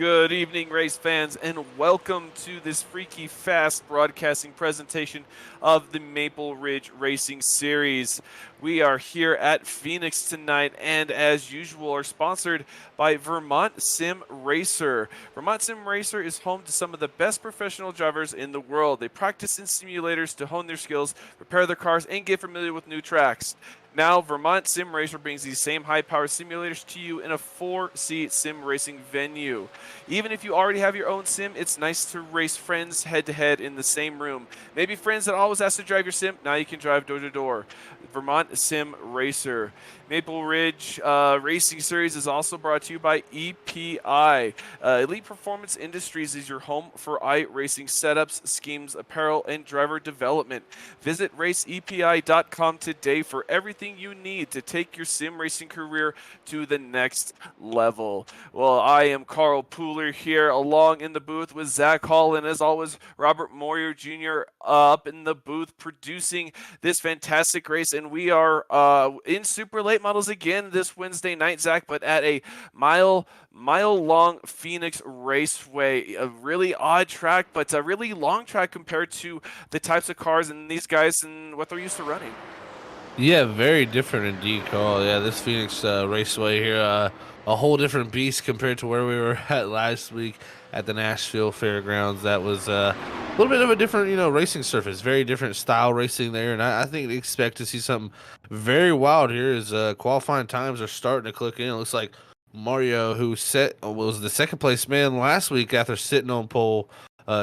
Good evening, race fans, and welcome to this freaky fast broadcasting presentation of the Maple Ridge Racing Series. We are here at Phoenix tonight, and as usual, are sponsored by Vermont Sim Racer. Vermont Sim Racer is home to some of the best professional drivers in the world. They practice in simulators to hone their skills, repair their cars, and get familiar with new tracks. Now, Vermont Sim Racer brings these same high-powered simulators to you in a 4-seat sim racing venue. Even if you already have your own sim, it's nice to race friends head-to-head in the same room. Maybe friends that always ask to drive your sim, now you can drive door-to-door. Vermont Sim Racer. Maple Ridge Racing Series is also brought to you by EPI. Elite Performance Industries is your home for iRacing setups, schemes, apparel, and driver development. Visit raceepi.com today for everything you need to take your sim racing career to the next level. Well, I am Carl Pooler here, along in the booth with Zach Hall, and as always, Robert Moyer Jr. Up in the booth producing this fantastic race. And we are in super late models again this Wednesday night, Zach, but at a mile-long Phoenix Raceway. A really odd track, but a really long track compared to the types of cars and these guys and what they're used to running. Yeah, very different indeed, Carl. Yeah, this Phoenix Raceway here, a whole different beast compared to where we were at last week at the Nashville Fairgrounds. That was a little bit of a different, racing surface. Very different style racing there, and I think they expect to see something very wild here as qualifying times are starting to click in. It looks like Mario, who was the second place man last week after sitting on pole.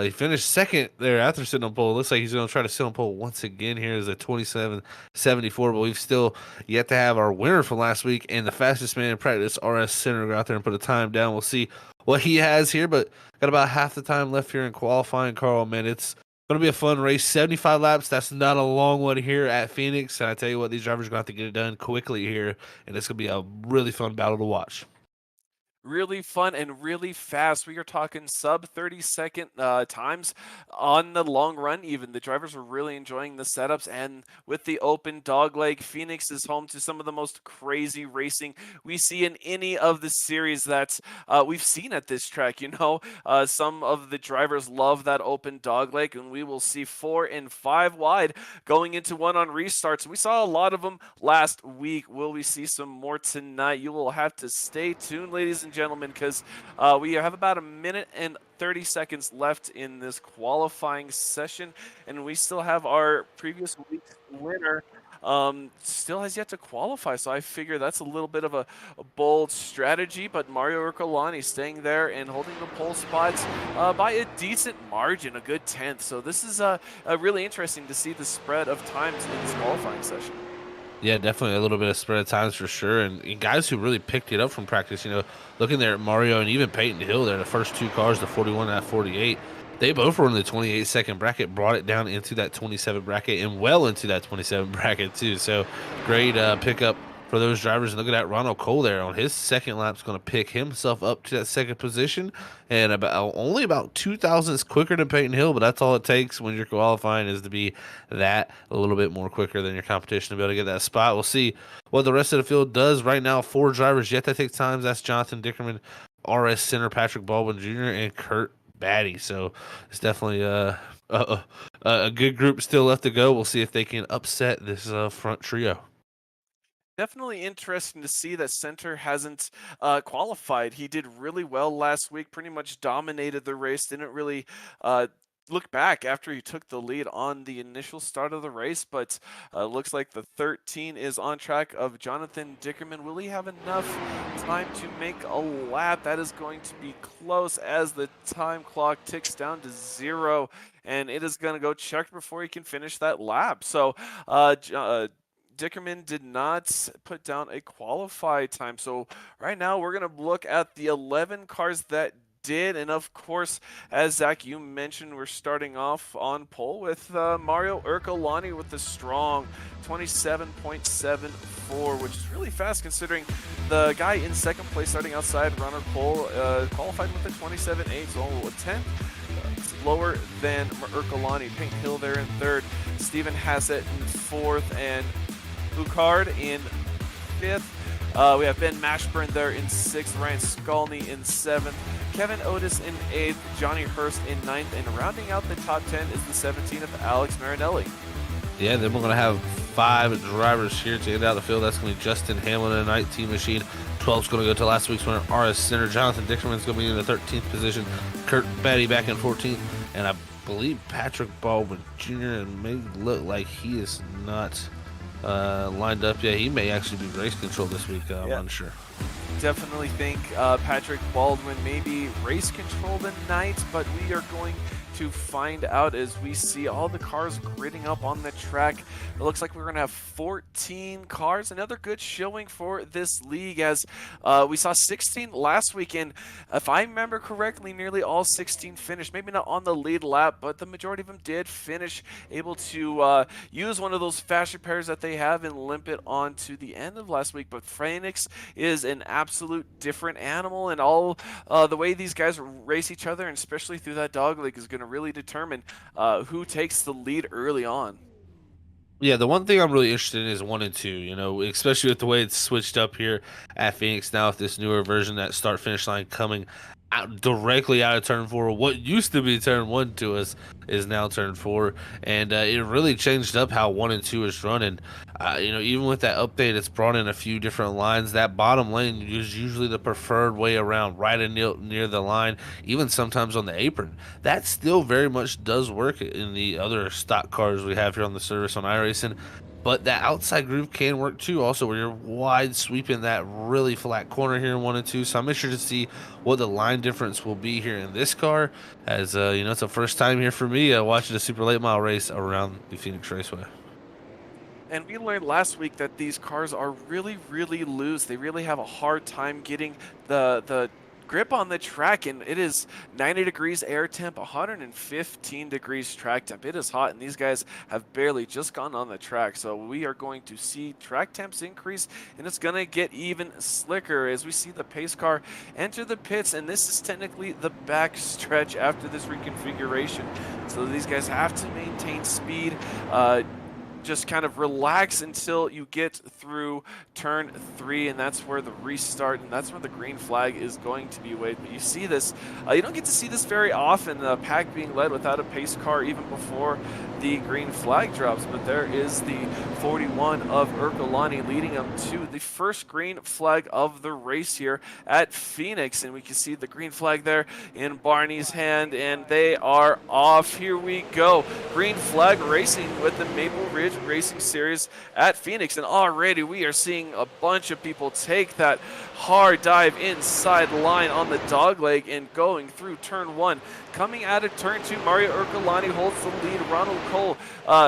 He finished second there after sitting on pole. Looks like he's going to try to sit on pole once again here as a 27.74, but we've still yet to have our winner from last week and the fastest man in practice, RS Center, go out there and put a time down. We'll see what he has here, but got about half the time left here in qualifying, Carl. Man, it's going to be a fun race. 75 laps, that's not a long one here at Phoenix, and I tell you what, these drivers are going to have to get it done quickly here, and it's going to be a really fun battle to watch. Really fun and really fast. We are talking sub 30-second times on the long run. Even the drivers are really enjoying the setups, and with the open dogleg, Phoenix is home to some of the most crazy racing we see in any of the series that we've seen at this track. Some of the drivers love that open dogleg, and we will see 4 and 5 wide going into one on restarts. We saw a lot of them last week. Will we see some more tonight? You will have to stay tuned, ladies and gentlemen, because we have about a minute and 30 seconds left in this qualifying session, and we still have our previous week's winner still has yet to qualify. So I figure that's a little bit of a bold strategy, but Mario Ercolani staying there and holding the pole spots by a decent margin, a good 10th. So this is really interesting to see the spread of times in this qualifying session. Yeah, definitely a little bit of spread of times for sure. And guys who really picked it up from practice, looking there at Mario and even Peyton Hill there, the first two cars, the 41 and that 48, they both were in the 28-second bracket, brought it down into that 27 bracket and well into that 27 bracket too. So great pickup for those drivers. And look at that, Ronald Cole there on his second lap is going to pick himself up to that second position, and only about 2,000ths quicker than Peyton Hill, but that's all it takes when you're qualifying, is to be that a little bit more quicker than your competition to be able to get that spot. We'll see what the rest of the field does. Right now, 4 drivers yet to take times. That's Jonathan Dickerman, RS Center, Patrick Baldwin Jr., and Kurt Batty. So it's definitely a good group still left to go. We'll see if they can upset this front trio. Definitely interesting to see that Center hasn't qualified. He did really well last week, pretty much dominated the race, didn't really look back after he took the lead on the initial start of the race, but looks like the 13 is on track of Jonathan Dickerman. Will he have enough time to make a lap? That is going to be close as the time clock ticks down to 0, and it is going to go checked before he can finish that lap. So Dickerman did not put down a qualified time. So right now we're going to look at the 11 cars that did. And of course, as Zach, you mentioned, we're starting off on pole with Mario Ercolani with the strong 27.74, which is really fast considering the guy in second place starting outside, Ronald Cole, qualified with a 27.8, so a 10th lower than Ercolani. Peyton Hill there in third, Stephen Hassett in fourth, and Lucard in fifth. We have Ben Mashburn there in 6th, Ryan Skolny in 7th, Kevin Otis in 8th, Johnny Hurst in 9th, and rounding out the top 10 is the 17th, Alex Marinelli. Yeah, then we're going to have 5 drivers here to get out of the field. That's going to be Justin Hamlin in a 19 machine. 12 is going to go to last week's winner, RS Center. Jonathan Dickerman's going to be in the 13th position. Kurt Batty back in 14th. And I believe Patrick Baldwin Jr. may look like he is not lined up yet. He may actually be race control this week. I'm unsure. Definitely think Patrick Baldwin may be race control tonight, but we are going to find out as we see all the cars gridding up on the track. It looks like we're going to have 14 cars. Another good showing for this league, as we saw 16 last weekend. If I remember correctly, nearly all 16 finished. Maybe not on the lead lap, but the majority of them did finish, able to use one of those fast repairs that they have and limp it on to the end of last week. But Phoenix is an absolute different animal, and all the way these guys race each other, and especially through that dog leg, is going to really determine who takes the lead early on. Yeah, the one thing I'm really interested in is 1 and 2, you know, especially with the way it's switched up here at Phoenix now with this newer version, that start finish line coming out directly out of turn 4. What used to be turn 1 to us is now turn 4, and it really changed up how 1 and 2 is running. You know, even with that update, it's brought in a few different lines. That bottom lane is usually the preferred way around, right in near the line, even sometimes on the apron. That still very much does work in the other stock cars we have here on the service on iRacing. But that outside groove can work too, also, where you're wide sweeping that really flat corner here in 1 and 2. So I'm interested to see what the line difference will be here in this car, as you know, it's the first time here for me watching a super late model race around the Phoenix Raceway. And we learned last week that these cars are really, really loose. They really have a hard time getting the grip on the track, and it is 90 degrees air temp, 115 degrees track temp. It is hot, and these guys have barely just gone on the track. So we are going to see track temps increase, and it's going to get even slicker as we see the pace car enter the pits, and this is technically the back stretch after this reconfiguration. So these guys have to maintain speed, just kind of relax until you get through turn 3, and that's where the restart, and that's where the green flag is going to be waved. But you see this, you don't get to see this very often, the pack being led without a pace car even before the green flag drops. But there is the 41 of Ercolani leading them to the first green flag of the race here at Phoenix, and we can see the green flag there in Barney's hand, and they are off. Here we go, green flag racing with the Maple Ridge Racing Series at Phoenix, and already we are seeing a bunch of people take that hard dive inside line on the dog leg and going through turn 1. Coming out of turn 2, Mario Ercolani holds the lead. Ronald Cole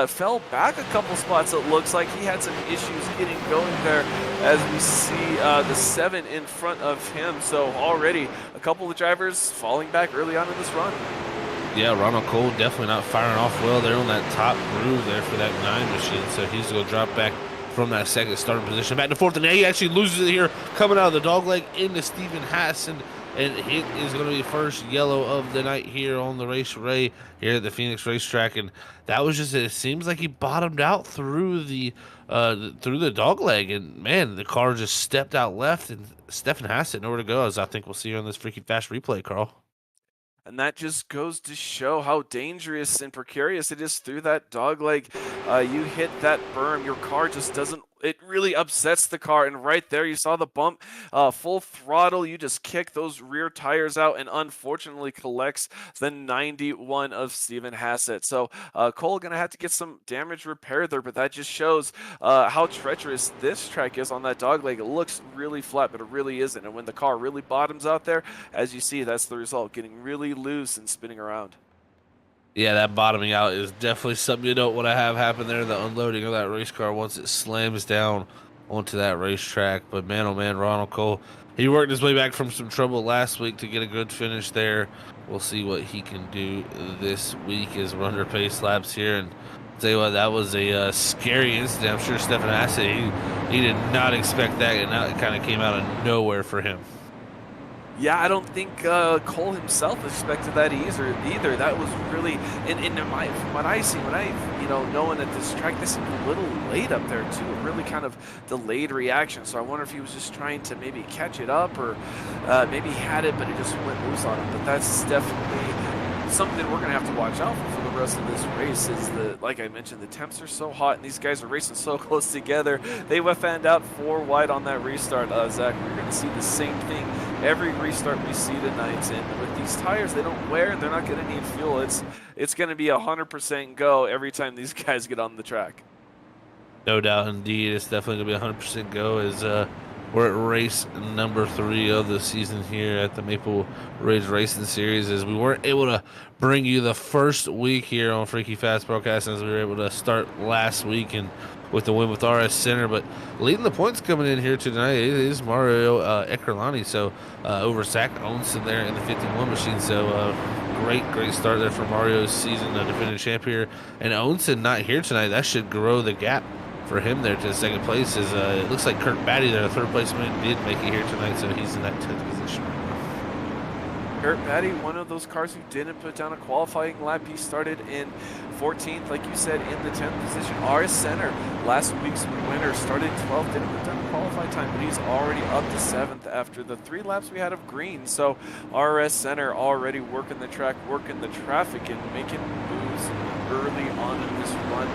fell back a couple spots. It looks like he had some issues getting going there, as we see the 7 in front of him. So already a couple of drivers falling back early on in this run. Yeah, Ronald Cole definitely not firing off well there on that top groove there for that 9 machine. So he's going to drop back from that second starting position back to 4th. And now he actually loses it here, coming out of the dog leg into Stephen Hassan. And it is going to be first yellow of the night here on the raceray here at the Phoenix racetrack. And that was just, it seems like he bottomed out through the dog leg. And man, the car just stepped out left, and Stephen Hassan nowhere to go, as I think we'll see on this freaking fast replay, Carl. And that just goes to show how dangerous and precarious it is through that dog leg. You hit that berm, your car just doesn't, it really upsets the car. And right there, you saw the bump, full throttle. You just kick those rear tires out, and unfortunately collects the 91 of Stephen Hassett. So Cole going to have to get some damage repair there, but that just shows how treacherous this track is on that dog leg. It looks really flat, but it really isn't. And when the car really bottoms out there, as you see, that's the result, getting really loose and spinning around. Yeah, that bottoming out is definitely something you don't want to have happen there, the unloading of that race car once it slams down onto that racetrack. But man, oh man, Ronald Cole, he worked his way back from some trouble last week to get a good finish there. We'll see what he can do this week as we're under pace laps here. And I'll tell you what, that was a scary incident. I'm sure Stephen Hassett, he did not expect that, and that kind of came out of nowhere for him. Yeah, I don't think Cole himself expected that either. That was really, from what I see, when I knowing that this track, they seemed a little late up there too, really kind of delayed reaction. So I wonder if he was just trying to maybe catch it up, or maybe he had it, but it just went loose on him. But that's definitely something we're going to have to watch out for the rest of this race. Is like I mentioned, the temps are so hot and these guys are racing so close together. They were fanned out 4 wide on that restart, Zach. We're going to see the same thing every restart we see tonight. And with these tires, they don't wear and they're not going to need fuel. It's going to be 100% go every time these guys get on the track. No doubt, indeed. It's definitely going to be 100% go as we're at race number 3 of the season here at the Maple Ridge Racing Series. As we weren't able to bring you the first week here on Freaky Fast Broadcasting, as we were able to start last week and with the win with RS Center. But leading the points coming in here tonight is Mario Eckerlani. So over Zach Onsen there in the 51 machine. So great start there for Mario's season, defending champ here. And Onsen not here tonight. That should grow the gap for him there to second place. Is it looks like Kurt Batty there, the third place man, did make it here tonight, so he's in that 10th position. Kurt Batty, one of those cars who didn't put down a qualifying lap. He started in 14th, like you said, in the 10th position. RS Center, last week's winner, started 12th, didn't put down a qualifying time, but he's already up to 7th after the 3 laps we had of green. So RS Center already working the track, working the traffic, and making moves early on in this run.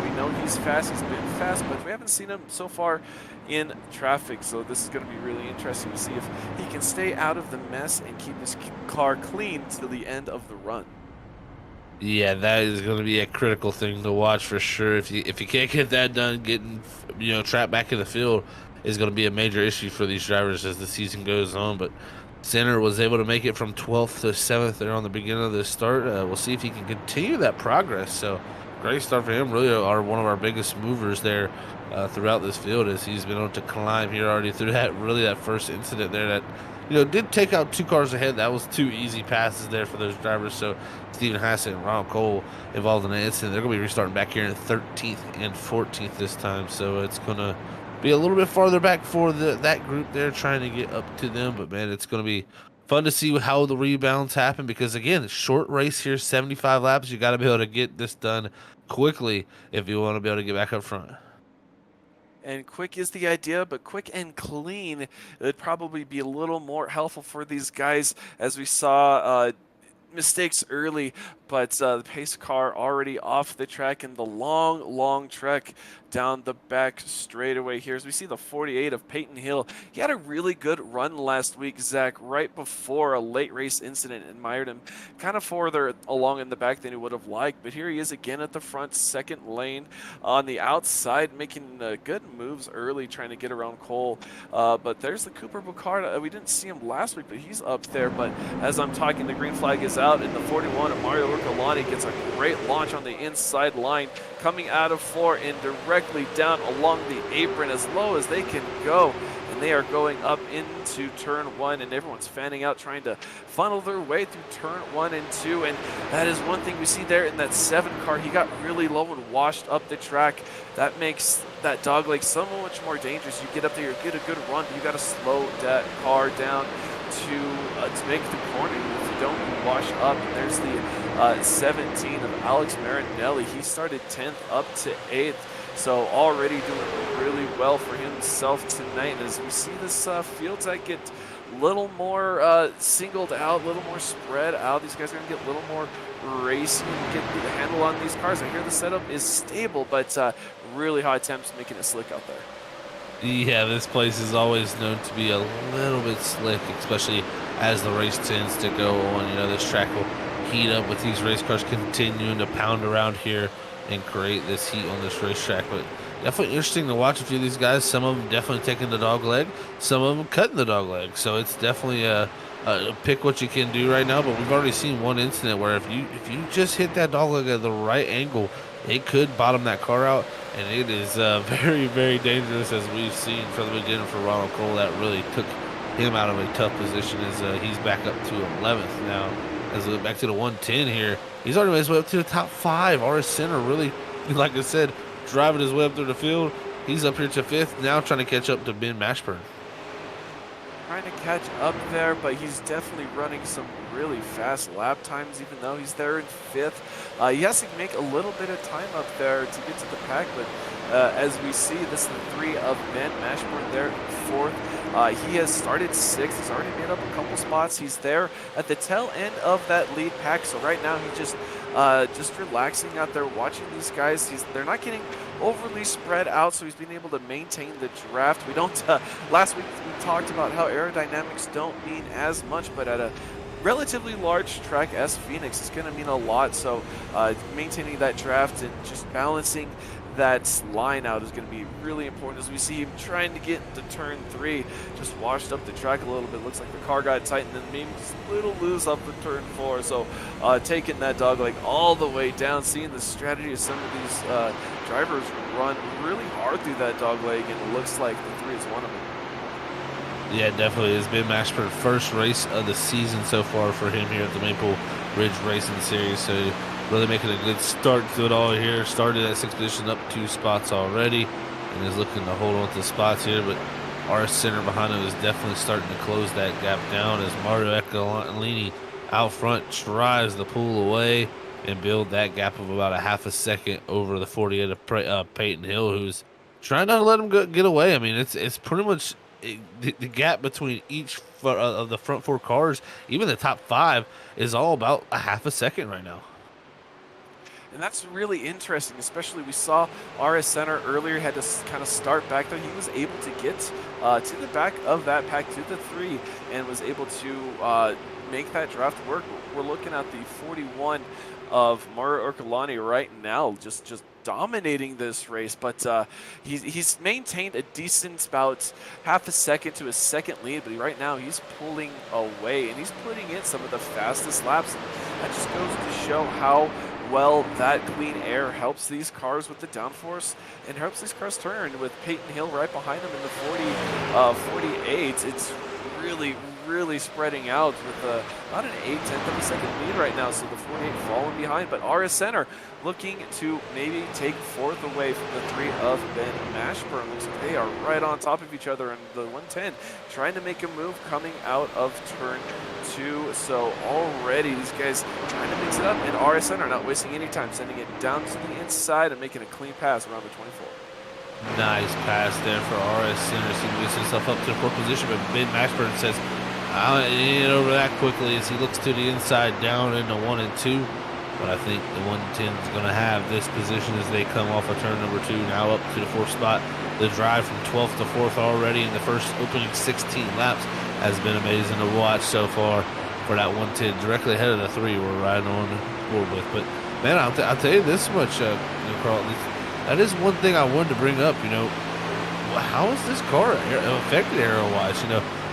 We know he's fast, he's been fast, but we haven't seen him so far in traffic. So this is going to be really interesting to see if he can stay out of the mess and keep his car clean till the end of the run. Yeah, that is going to be a critical thing to watch for sure. If you can't get that done, getting trapped back in the field is going to be a major issue for these drivers as the season goes on. But Center was able to make it from 12th to 7th there on the beginning of the start. We'll see if he can continue that progress. So great start for him. Really are one of our biggest movers there throughout this field, as he's been able to climb here already through that first incident there that did take out 2 cars ahead. That was 2 easy passes there for those drivers. So Stephen Hassett and Ronald Cole involved in the incident. They're going to be restarting back here in 13th and 14th this time. So it's going to be a little bit farther back for that group there, trying to get up to them. But man, it's going to be fun to see how the rebounds happen, because again, short race here, 75 laps. You got to be able to get this done quickly if you want to be able to get back up front. And quick is the idea, but quick and clean would probably be a little more helpful for these guys, as we saw mistakes early, but the pace car already off the track, and the long trek down the back straightaway here as we see the 48 of Peyton Hill. He had a really good run last week, Zach, right before a late race incident, and mired him kind of further along in the back than he would have liked. But here he is again at the front, second lane on the outside, making good moves early, trying to get around Cole. But there's the Cooper Bucard. We didn't see him last week, but he's up there. But as I'm talking, the green flag is out, and the 41 of Mario Urcolani gets a great launch on the inside line, coming out of 4 and directly down along the apron as low as they can go. And they are going up into turn 1, and everyone's fanning out, trying to funnel their way through turn 1 and 2. And that is one thing we see there in that 7 car. He got really low and washed up the track. That makes that dogleg so much more dangerous. You get up there, you get a good run, but you got to slow that car down to make the corner. If you don't, you wash up. And there's the 17 of Alex Marinelli. He started 10th up to 8th. So already doing really well for himself tonight. As we see this field that get a little more singled out, a little more spread out. These guys are going to get a little more racing and get the handle on these cars. I hear the setup is stable, but really high temps making it slick out there. Yeah, this place is always known to be a little bit slick, especially as the race tends to go on. This track will heat up with these race cars continuing to pound around here and create this heat on this racetrack. But definitely interesting to watch a few of these guys. Some of them definitely taking the dog leg, some of them cutting the dog leg. So it's definitely a pick what you can do right now. But we've already seen one incident where if you just hit that dog leg at the right angle, it could bottom that car out, and it is very, very dangerous, as we've seen from the beginning for Ronald Cole. That really took him out of a tough position, as he's back up to 11th now. As we look back to the 110 here, he's already made his way up to the top 5. RS Center really, like I said, driving his way up through the field. He's up here to 5th, now trying to catch up to Ben Mashburn. trying to catch up there, but he's definitely running some really fast lap times, even though he's there in 5th. He has to make a little bit of time up there to get to the pack, but as we see, this is the 3 of Ben Mashburn there in 4th. He has started 6th. He's already made up a couple spots. He's there at the tail end of that lead pack, so right now he's just relaxing out there, watching these guys. They're not getting overly spread out, so he's been able to maintain the draft. We don't. Last week we talked about how aerodynamics don't mean as much, but at a relatively large track as Phoenix, it's going to mean a lot. So maintaining that draft and just balancing that line out is going to be really important as we see him trying to get to turn 3. Just washed up the track a little bit. Looks like the car got tight and then maybe just a little loose up in turn 4. So taking that dogleg all the way down, seeing the strategy of some of these drivers run really hard through that dogleg, and it looks like the 3 is one of them. Yeah, definitely. It's been Mashburn's first race of the season so far for him here at the Maple Ridge Racing Series. So really making a good start to it all here. Started at 6th position, up 2 spots already, and is looking to hold on to the spots here. But RS Center behind him is definitely starting to close that gap down as Mario Eccolini out front tries to pull away and build that gap of about a half a second over the 48 of Peyton Hill, who's trying not to let him get away. I mean, it's pretty much the gap between each of the front 4 cars, even the top 5, is all about a half a second right now. And that's really interesting, especially we saw RS Center earlier had to kind of start back there. He was able to get to the back of that pack to the 3 and was able to make that draft work. We're looking at the 41 of Mario Ercolani right now, just dominating this race, but he's maintained a decent about half a second to a second lead, but right now he's pulling away and he's putting in some of the fastest laps. That just goes to show how well that clean air helps these cars with the downforce and helps these cars turn. With Peyton Hill right behind him in the 48, it's really spreading out with about an 8/10 of a second lead right now, so the 48 falling behind, but RS Center looking to maybe take 4th away from the 3 of Ben Mashburn. Looks like they are right on top of each other in the 110, trying to make a move coming out of turn 2. So already these guys trying to mix it up, and RS Center not wasting any time, sending it down to the inside and making a clean pass around the 24. Nice pass there for RS Center. He gets himself up to the 4th position, but Ben Mashburn says, I'll get over that quickly as he looks to the inside down into 1 and 2. But I think the 110 is going to have this position as they come off of turn number 2, now up to the 4th spot. The drive from 12th to 4th already in the first opening 16 laps has been amazing to watch so far for that 110, directly ahead of the 3 we're riding on board with. But, man, I'll tell you this much, Carl, that is one thing I wanted to bring up. How is this car affected aero-wise?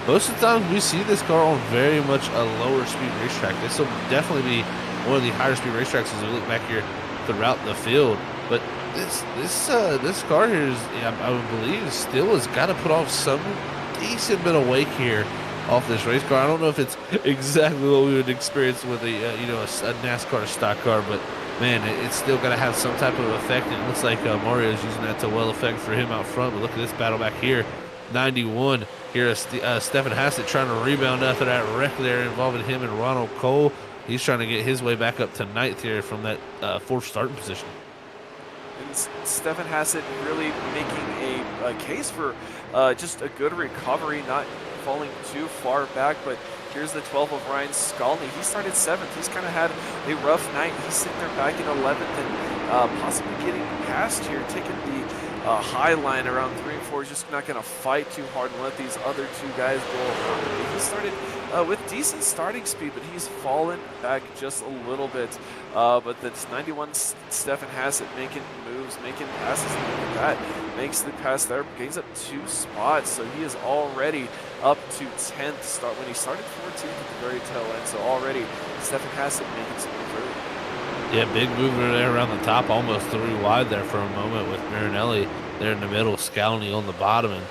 Most of the time we see this car on very much a lower speed racetrack. This will definitely be one of the higher speed racetracks as we look back here throughout the field. But this car here is, I would believe, still has got to put off some decent bit of wake here off this race car. I don't know if it's exactly what we would experience with a NASCAR stock car, but man, it's still got to have some type of effect. And it looks like Mario's using that to well effect for him out front. But look at this battle back here. 91 here is Stefan Hassett trying to rebound after that wreck there involving him and Ronald Cole. He's trying to get his way back up to 9th here from that 4th starting position. And Stefan Hassett really making a case for just a good recovery, not falling too far back. But here's the 12 of Ryan Skalny. He started 7th. He's kind of had a rough night. He's sitting there back in 11th and possibly getting past here, taking the high line around 3 and 4. He's just not going to fight too hard and let these other 2 guys go. He started with decent starting speed, but he's fallen back just a little bit. But that's 91 Stefan Hassett making moves, making passes. Look at that. Makes the pass there, gains up 2 spots. So he is already up to 10th start when he started 14th at the very tail end. So already Stefan Hassett making some moves early. Yeah, big mover there around the top, almost 3 wide there for a moment with Marinelli there in the middle, Skalny on the bottom. And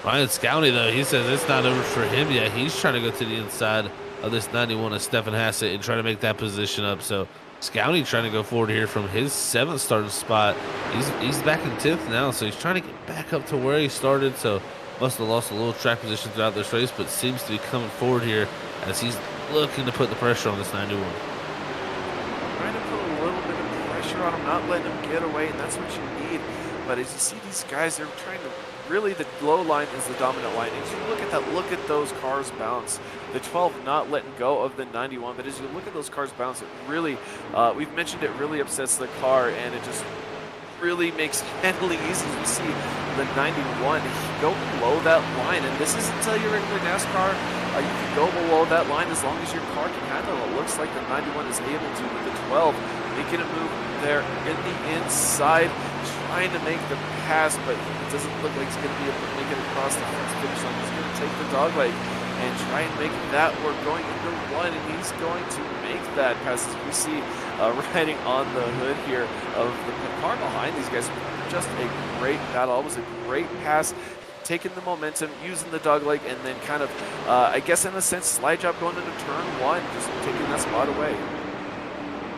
Ryan Skalny, though, he says it's not over for him yet. He's trying to go to the inside of this 91 of Stefan Hassett and try to make that position up. So Skalny trying to go forward here from his 7th starting spot. He's back in 10th now, so he's trying to get back up to where he started. So Must have lost a little track position throughout this race, but seems to be coming forward here as he's looking to put the pressure on this 91. Trying to put a little bit of pressure on him, not letting him get away, and that's what you need. But as you see these guys, they're trying to really, the low line is the dominant line. As you look at that, look at those cars bounce. The 12 not letting go of the 91, but as you look at those cars bounce, it really, we've mentioned it really upsets the car, and it just really makes handling easy. As we see the 91 go below that line, and this isn't until you're in the NASCAR. You can go below that line as long as your car can handle it. It looks like the 91 is able to, with the 12 making a move there in the inside, trying to make the pass, but it doesn't look like he's going to be able to make it across the finish line. He's going to take the dog leg and try and make that work going into one, and he's going to make that pass, as we see riding on the hood here of the car behind these guys. Just a great battle. It was a great pass, taking the momentum, using the dog leg, and then kind of, I guess in a sense, slide job going into turn one, just taking that spot away.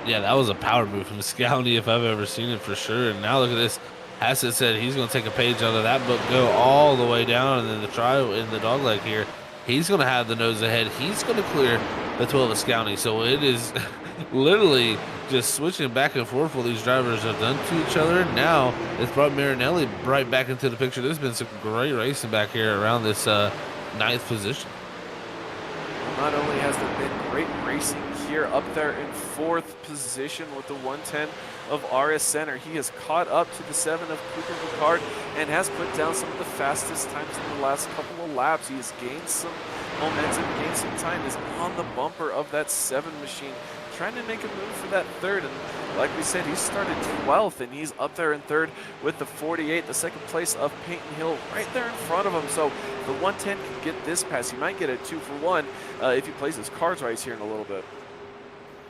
Yeah, that was a power move from Scowney if I've ever seen it, for sure. And now look at this. Hassett said he's going to take a page out of that book, go all the way down, and then the try in the dog leg here. He's going to have the nose ahead. He's going to clear the 12 of Scowney. So it is literally just switching back and forth what these drivers have done to each other. Now it's brought Marinelli right back into the picture. There's been some great racing back here around this ninth position. Not only has there been great racing here up there in fourth position with the 110 of RS Center, he has caught up to the 7 of Cooper Ricard and has put down some of the fastest times in the last couple of laps. He has gained some momentum, gained some time, is on the bumper of that 7 machine, trying to make a move for that third. And like we said, he started 12th, and he's up there in third with the 48, the second place of Peyton Hill right there in front of him. So if the 110 can get this pass, he might get a 2-for-1 if he plays his cards right here in a little bit.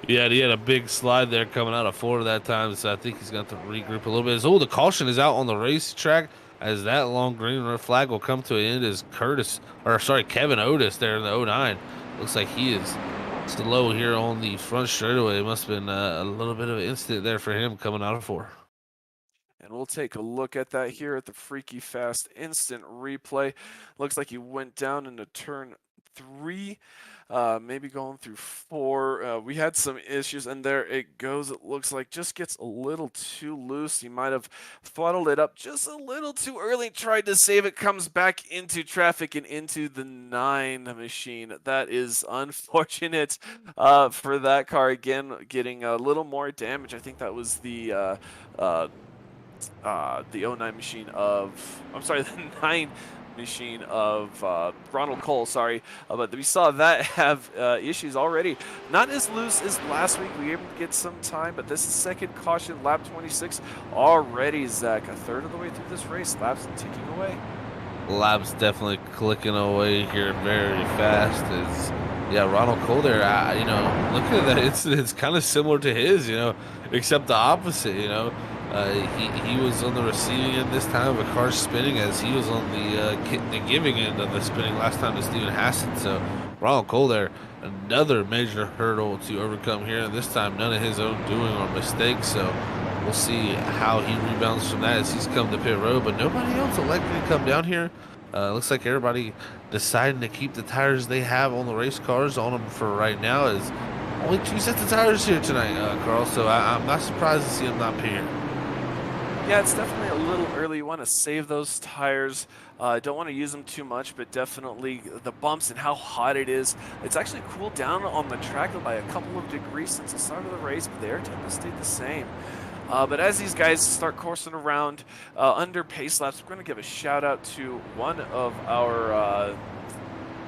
Yeah, he had a big slide there coming out of Florida that time, so I think he's got to regroup a little bit. Oh, the caution is out on the racetrack as that long green flag will come to an end as Kevin Otis there in the 09. Looks like he is slow here on the front straightaway. It must have been a little bit of an incident there for him coming out of 4. And we'll take a look at that here at the Freaky Fast instant replay. Looks like he went down into turn 3, maybe going through 4. We had some issues, and there it goes. It looks like just gets a little too loose. He might have throttled it up just a little too early, tried to save it, comes back into traffic and into the 9 machine. That is unfortunate for that car. Again, getting a little more damage. I think that was the 09 machine of, I'm sorry, the 9 machine of Ronald Cole, sorry. But we saw that have issues already. Not as loose as last week. We were able to get some time, but this is second caution, lap 26 already, Zach. A third of the way through this race. Laps ticking away. Laps definitely clicking away here very fast. Yeah, Ronald Cole there, you know, looking at that incident, it's kind of similar to his, you know, except the opposite, you know. He was on the receiving end this time of a car spinning, as he was on the giving end of the spinning last time to Stephen Hassan. So Ronald Cole there, another major hurdle to overcome here, and this time none of his own doing or mistakes. So we'll see how he rebounds from that as he's come to pit road, but nobody else elected to come down here. Looks like everybody deciding to keep the tires they have on the race cars on them for right now. Is only 2 sets of tires here tonight, Carl, so I'm not surprised to see him not here. Yeah, it's definitely a little early. You want to save those tires. Don't want to use them too much, but definitely the bumps and how hot it is. It's actually cooled down on the track by a couple of degrees since the start of the race, but the air temperature stayed the same. But as these guys start coursing around under pace laps, we're going to give a shout out to one of our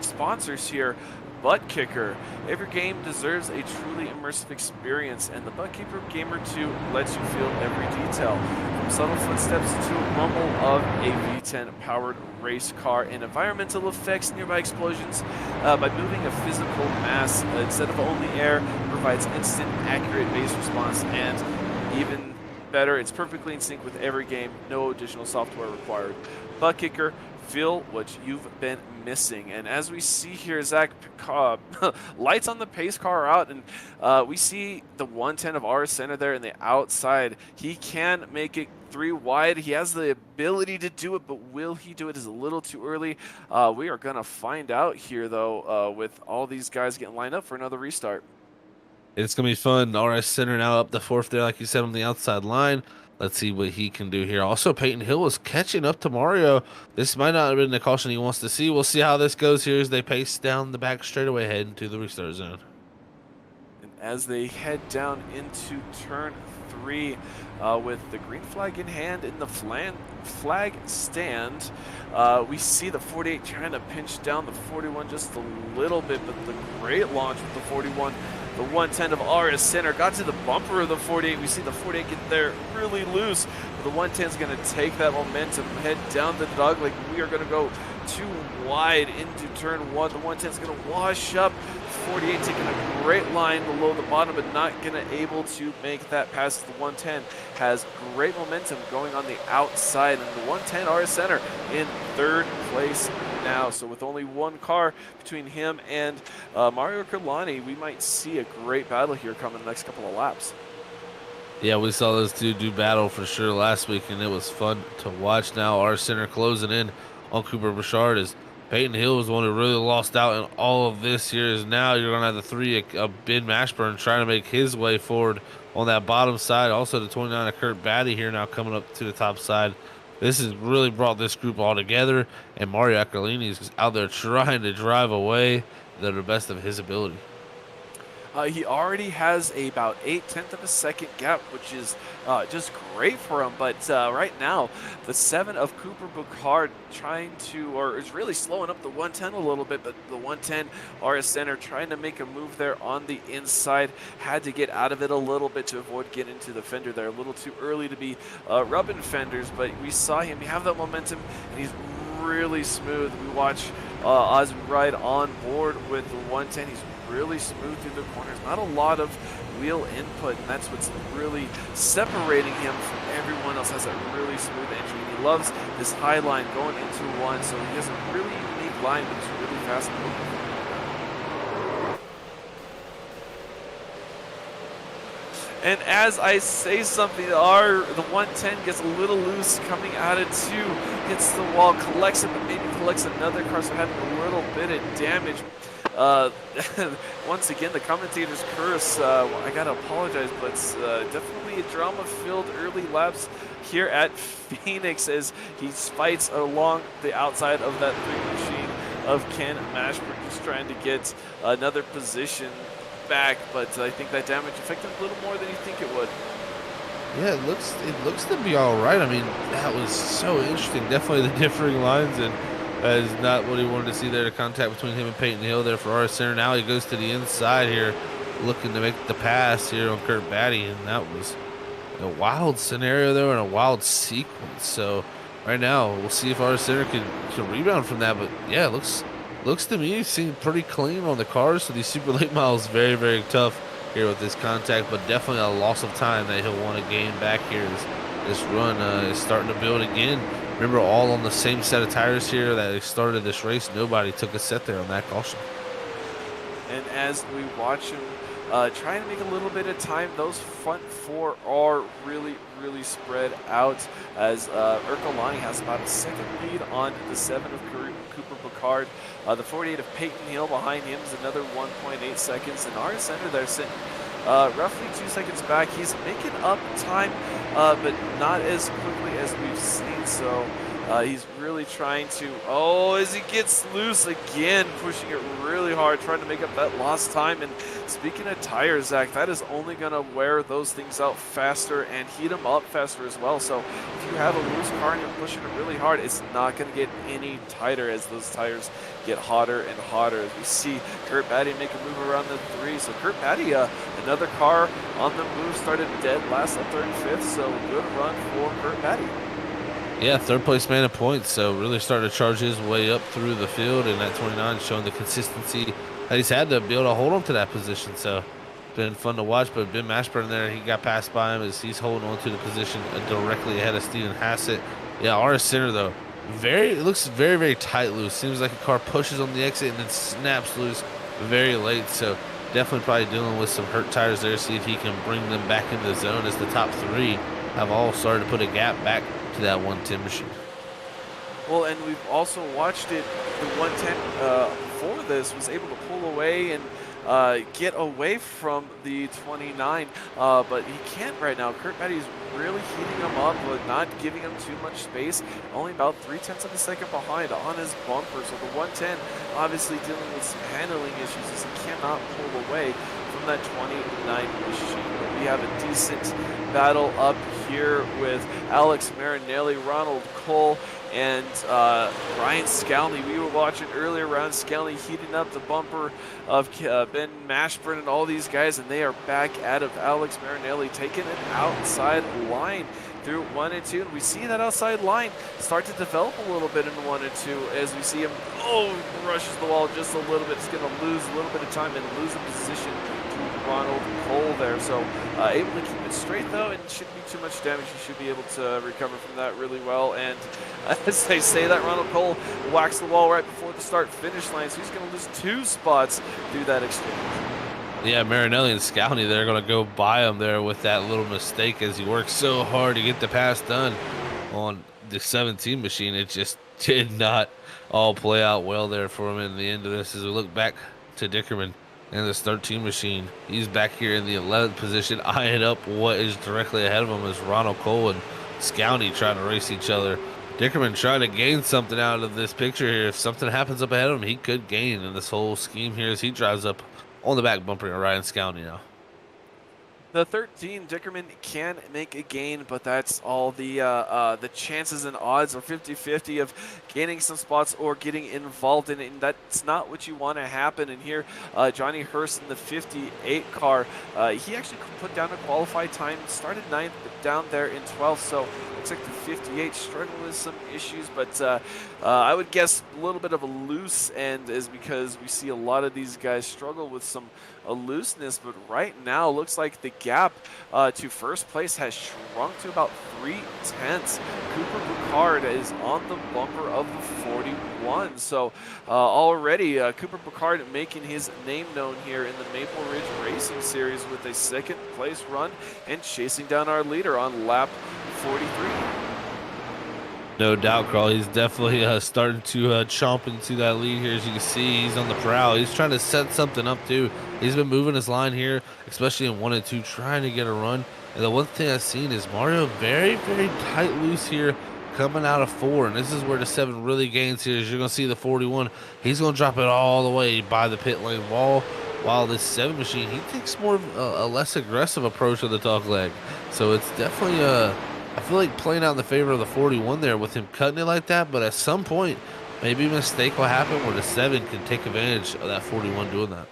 sponsors here, ButtKicker. Every game deserves a truly immersive experience, and the ButtKicker Gamer 2 lets you feel every detail. From subtle footsteps to a rumble of a V10 powered race car and environmental effects, nearby explosions, by moving a physical mass instead of only air, provides instant, accurate base response, and even better, it's perfectly in sync with every game, no additional software required. ButtKicker, feel what you've been missing. And as we see here, Zach, lights on the pace car are out, and we see the 110 of RS Center there in the outside. He can make it 3 wide. He has the ability to do it, but will he do it is a little too early. We are going to find out here, though, with all these guys getting lined up for another restart. It's going to be fun. RS Center now up the fourth there, like you said, on the outside line. Let's see what he can do here. Also, Peyton Hill is catching up to Mario. This might not have been the caution he wants to see. We'll see how this goes here as they pace down the back straightaway heading to the restart zone. And as they head down into turn 3 with the green flag in hand in the flag stand, we see the 48 trying to pinch down the 41 just a little bit, but the great launch with the 41. The 110 of RS Center got to the bumper of the 48. We see the 48 get there really loose. But the 110 is going to take that momentum, head down the dogleg. We are going to go too wide into turn 1. The 110 is going to wash up. 48 taking a great line below the bottom, but not going to able to make that pass. The 110 has great momentum going on the outside, and the 110 RS Center in third place now. So with only one car between him and Mario Kurlani, we might see a great battle here coming the next couple of laps. Yeah, we saw those two do battle for sure last week, and it was fun to watch. Now our center closing in on Cooper Bouchard as Peyton Hill is the one who really lost out in all of this here. Is now you're going to have the 3 of Ben Mashburn trying to make his way forward on that bottom side. Also the 29 of Kurt Batty here now coming up to the top side. This has really brought this group all together, and Mario Accolini is out there trying to drive away to the best of his ability. He already has about 0.8 of a second gap, which is just great for him. But right now, the 7 of Cooper Bouchard trying to, or is really slowing up the 110 a little bit, but the 110 RS Center trying to make a move there on the inside. Had to get out of it a little bit to avoid getting into the fender there. A little too early to be rubbing fenders, but we saw him have that momentum, and he's really smooth. We watch as we ride on board with the 110. He's really smooth through the corners, not a lot of wheel input, and that's what's really separating him from everyone else. Has a really smooth entry, and he loves this high line going into 1, so he has a really unique line, but it's really fast moving. And as I say something, the 110 gets a little loose coming out of 2, hits the wall, collects it, but maybe collects another car, so having a little bit of damage. Once again, the commentators curse. I gotta apologize, but it's definitely a drama-filled early laps here at Phoenix as he fights along the outside of that 3 machine of Ken Mashburn, just trying to get another position back. But I think that damage affected him a little more than you think it would. Yeah, it looks to be all right. I mean, that was so interesting. Definitely the differing lines, and that is not what he wanted to see there. The contact between him and Peyton Hill there for RS Center. Now he goes to the inside here, looking to make the pass here on Kurt Batty, and that was a wild scenario there and a wild sequence. So right now, we'll see if RS Center can rebound from that. But yeah, looks to me seem pretty clean on the cars. So these super late miles very, very tough here with this contact, but definitely a loss of time that he'll want to gain back here as this run is starting to build again. Remember, all on the same set of tires here that they started this race. Nobody took a set there on that caution. And as we watch him trying to make a little bit of time, those front 4 are really, really spread out as Ercolani has about a second lead on the 7 of Cooper Bouchard. The 48 of Peyton Hill behind him is another 1.8 seconds. And our center there sitting roughly 2 seconds back. He's making up time, but not as quickly as we've seen. So he's really trying to, as he gets loose again, pushing it really hard, trying to make up that lost time. And speaking of tires, Zach, that is only going to wear those things out faster and heat them up faster as well. So if you have a loose car and you're pushing it really hard, it's not going to get any tighter as those tires get hotter and hotter. As we see Kurt Batty make a move around the 3. So Kurt Batty, another car on the move, started dead last on 35th. So good run for Kurt Batty. Yeah, 3rd place man of points, so really starting to charge his way up through the field, and that 29 showing the consistency that he's had to be able to hold on to that position. So been fun to watch, but Ben Mashburn there, he got passed by him as he's holding on to the position directly ahead of Steven Hassett. Yeah, RS Center though, it looks very, very tight loose. Seems like a car pushes on the exit and then snaps loose very late. So definitely probably dealing with some hurt tires there. See if he can bring them back into the zone as the top 3 have all started to put a gap back to that 110 machine. Well, and we've also watched it. The 110 for this was able to pull away and get away from the 29, but he can't right now. Kurt Matty's really heating him up, but not giving him too much space. Only about 0.3 of a second behind on his bumper. So the 110 obviously dealing with some handling issues as he cannot pull away from that 29 machine. But we have a decent battle up here with Alex Marinelli, Ronald Cole, and Ryan Scalny. We were watching earlier, Ryan Scalny heating up the bumper of Ben Mashburn and all these guys, and they are back out of Alex Marinelli, taking an outside line through 1 and 2. And we see that outside line start to develop a little bit in 1 and 2 as we see him, rushes the wall just a little bit. It's going to lose a little bit of time and lose the position to Ronald Cole there. So able to keep it straight though, and shouldn't be too much damage. He should be able to recover from that really well. And as they say that, Ronald Cole whacks the wall right before the start-finish line, so he's going to lose 2 spots through that exchange. Yeah, Marinelli and Scalny, they're going to go by him there with that little mistake as he worked so hard to get the pass done on the 17 machine. It just did not all play out well there for him in the end of this. As we look back to Dickerman and this 13 machine, he's back here in the 11th position, eyeing up what is directly ahead of him as Ronald Cole and Scalny trying to race each other. Dickerman trying to gain something out of this picture here. If something happens up ahead of him, he could gain in this whole scheme here as he drives up on the back bumper of Ryan Scalny now. The 13, Dickerman can make a gain, but that's all the chances and odds are 50-50 of gaining some spots or getting involved in it, and that's not what you want to happen. And here, Johnny Hurst in the 58 car, he actually put down a qualified time, started 9th, but down there in 12th, so looks like the 58 struggling with some issues, but I would guess a little bit of a loose end is because we see a lot of these guys struggle with some looseness, but right now looks like the gap to first place has shrunk to about 0.3. Cooper Boucard is on the bumper of the 41, so already Cooper Boucard making his name known here in the Maple Ridge Racing Series with a second place run and chasing down our leader on lap 43. No doubt, Carl. He's definitely starting to chomp into that lead here. As you can see, he's on the prowl. He's trying to set something up, too. He's been moving his line here, especially in 1 and 2, trying to get a run. And the one thing I've seen is Mario very, very tight loose here coming out of 4. And this is where the 7 really gains here. As you're going to see the 41, he's going to drop it all the way by the pit lane wall. While this 7 machine, he takes more of a less aggressive approach to the dog leg. So it's definitely I feel like playing out in the favor of the 41 there with him cutting it like that, but at some point, maybe a mistake will happen where the 7 can take advantage of that 41 doing that.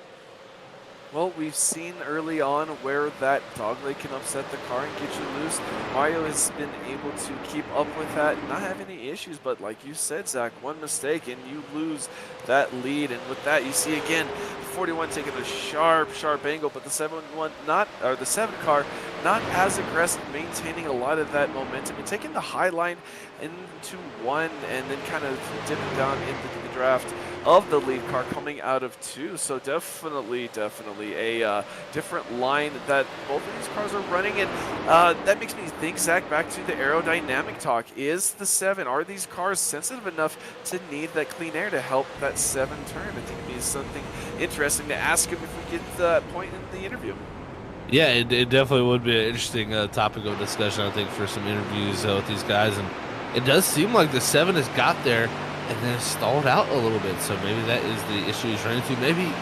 Well, we've seen early on where that dogleg can upset the car and get you loose. Mario has been able to keep up with that and not have any issues, but like you said, Zach, one mistake and you lose that lead. And with that, you see again, 41 taking a sharp angle, but the 7 car not as aggressive, maintaining a lot of that momentum and taking the high line into 1 and then kind of dipping down into the draft of the lead car coming out of 2. So definitely a different line that both of these cars are running. And that makes me think, Zach, back to the aerodynamic talk. Is the 7, are these cars sensitive enough to need that clean air to help that 7 turn? I think it'd be something interesting to ask him if we get to that point in the interview. Yeah, it definitely would be an interesting topic of discussion, I think, for some interviews with these guys. And it does seem like the 7 has got there and then stalled out a little bit. So maybe that is the issue he's running into. Maybe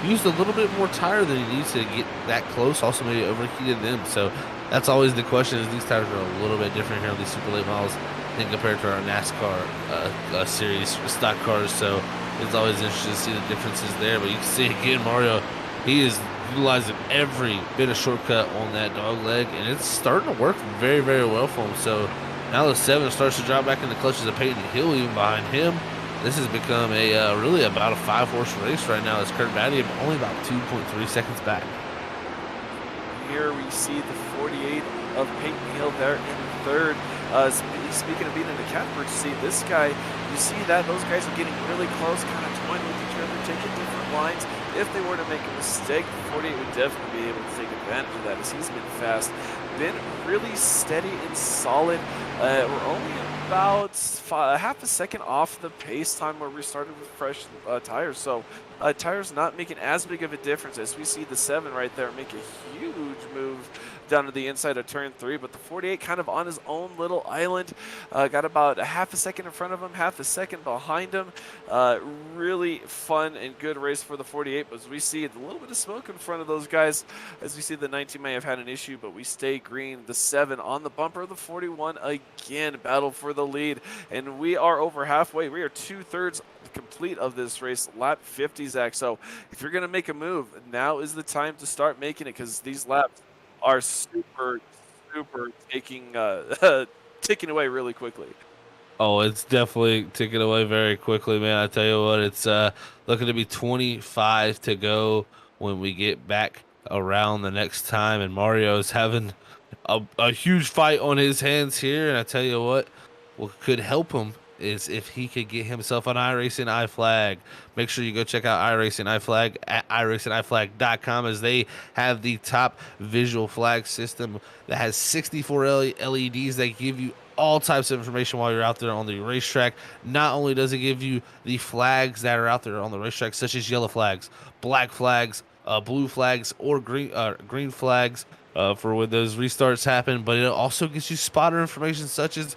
used a little bit more tire than he needs to get that close. Also maybe overheated them. So that's always the question, is these tires are a little bit different here on these super late models than compared to our NASCAR series stock cars. So it's always interesting to see the differences there. But you can see again, Mario, he is utilizing every bit of shortcut on that dog leg, and it's starting to work very, very well for him. So now the 7 starts to drop back in the clutches of Peyton Hill even behind him. This has become a really about a 5-horse race right now as Kurt Matty only about 2.3 seconds back. Here we see the 48 of Peyton Hill there in 3rd. Speaking of being in the catbird, you see this guy, you see that those guys are getting really close, kind of toying with each other, taking different lines. If they were to make a mistake, the 48 would definitely be able to take advantage of that, as he's been fast, been really steady and solid. We're only about half a second off the pace time where we started with fresh tires. So tires not making as big of a difference, as we see the 7 right there make a huge move down to the inside of turn 3, but the 48 kind of on his own little island, got about a half a second in front of him, half a second behind him. Really fun and good race for the 48, but as we see a little bit of smoke in front of those guys, as we see the 19 may have had an issue, but we stay green. The 7 on the bumper, the 41 again battle for the lead, and we are over halfway. We are 2/3 complete of this race, lap 50, Zach. So if you're going to make a move, now is the time to start making it, because these laps are super taking ticking away really quickly. Oh, it's definitely ticking away very quickly, man. I tell you what, it's looking to be 25 to go when we get back around the next time, and Mario's having a huge fight on his hands here. And I tell you what could help him is if he could get himself an iRacing iFlag. Make sure you go check out iRacing iFlag at iRacingIFlag.com, as they have the top visual flag system that has 64 LEDs that give you all types of information while you're out there on the racetrack. Not only does it give you the flags that are out there on the racetrack, such as yellow flags, black flags, blue flags, or green flags, for when those restarts happen, but it also gives you spotter information such as,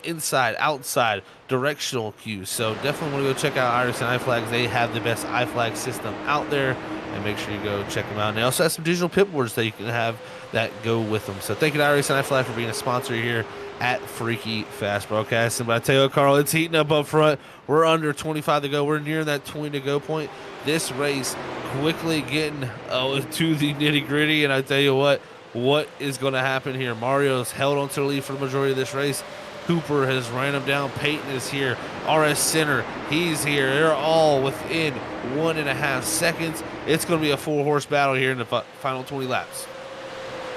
inside, outside, directional cues. So definitely want to go check out Iris and iFlags. They have the best iFlag system out there, and make sure you go check them out. And they also have some digital pit boards that you can have that go with them. So thank you to Iris and iFlag for being a sponsor here at Freaky Fast Broadcasting. But I tell you what, Carl, it's heating up front. We're under 25 to go. We're near that 20 to go point. This race quickly getting to the nitty gritty, and I tell you what is going to happen here? Mario's held onto the lead for the majority of this race. Cooper has ran him down. Peyton is here. RS Center, he's here. They're all within 1.5 seconds. It's going to be a 4-horse battle here in the final 20 laps.